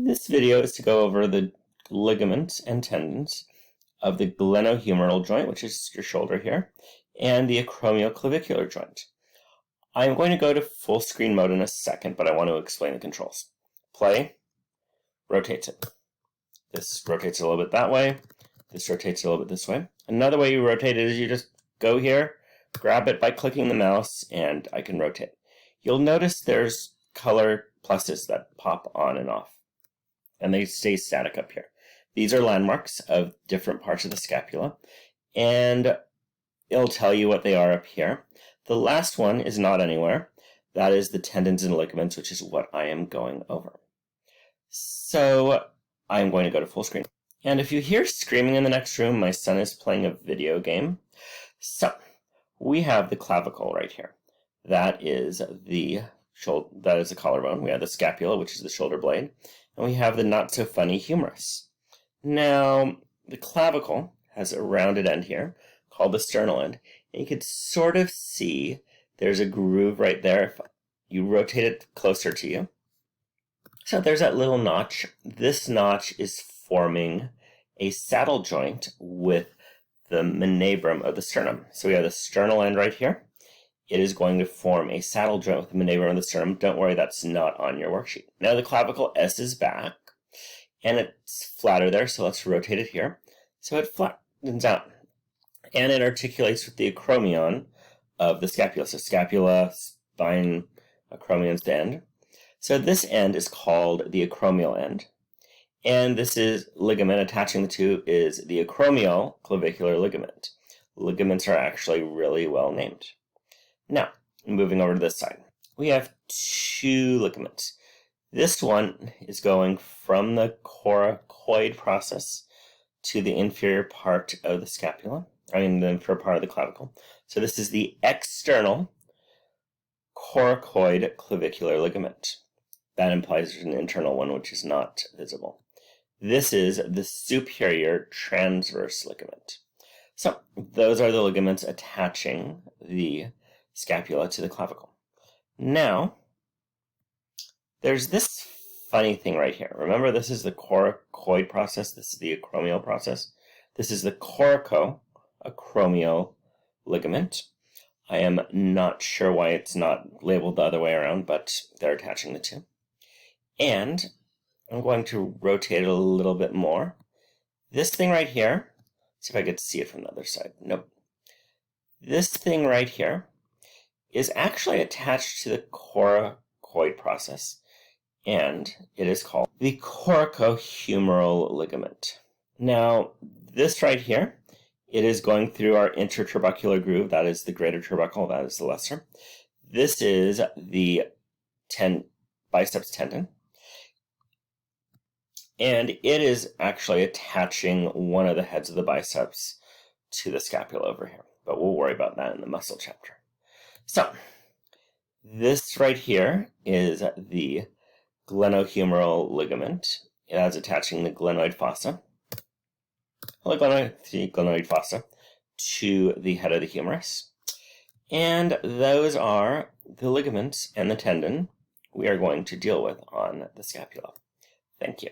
This video is to go over the ligaments and tendons of the glenohumeral joint, which is your shoulder here, and the acromial clavicular joint. I'm going to go to full screen mode in a second, but I want to explain the controls. Play, rotates it. This rotates a little bit that way. This rotates a little bit this way. Another way you rotate it is you just go here, grab it by clicking the mouse, and I can rotate. You'll notice there's color pluses that pop on and off, and they stay static up here. These are landmarks of different parts of the scapula, and it'll tell you what they are up here. The last one is not anywhere. That is the tendons and ligaments, which is what I am going over. So I'm going to go to full screen. And if you hear screaming in the next room, my son is playing a video game. So we have the clavicle right here. That is the collarbone. We have the scapula, which is the shoulder blade. And we have the not-so-funny humerus. Now, the clavicle has a rounded end here called the sternal end. And you can sort of see there's a groove right there if you rotate it closer to you. So there's that little notch. This notch is forming a saddle joint with the manebrium of the sternum. So we have the sternal end right here. It is going to form a saddle joint with the manebrium of the sternum. Don't worry, that's not on your worksheet. Now the clavicle S is back, and it's flatter there, so let's rotate it here. So it flattens out, and it articulates with the acromion of the scapula. So scapula, spine, acromion's the end. So this end is called the acromial end. And this is ligament attaching the two is the acromial clavicular ligament. Ligaments are actually really well named. Now, moving over to this side, we have two ligaments. This one is going from the coracoid process to the inferior part of the scapula, the inferior part of the clavicle. So this is the external coracoid clavicular ligament. That implies there's an internal one which is not visible. This is the superior transverse ligament. So those are the ligaments attaching the scapula to the clavicle. Now, there's this funny thing right here. Remember, this is the coracoid process. This is the acromial process. This is the Coraco acromial ligament. I am not sure why it's not labeled the other way around, but they're attaching the two. And I'm going to rotate it a little bit more. This thing right here, see if I could see it from the other side. Nope. This thing right here is actually attached to the coracoid process, and it is called the coracohumeral ligament. Now, this right here, it is going through our intertrabecular groove. That is the greater trabecle, that is the lesser. This is the biceps tendon, and it is actually attaching one of the heads of the biceps to the scapula over here, but we'll worry about that in the muscle chapter. So, this right here is the glenohumeral ligament. It is attaching the glenoid fossa, glenoid fossa to the head of the humerus. And those are the ligaments and the tendon we are going to deal with on the scapula. Thank you.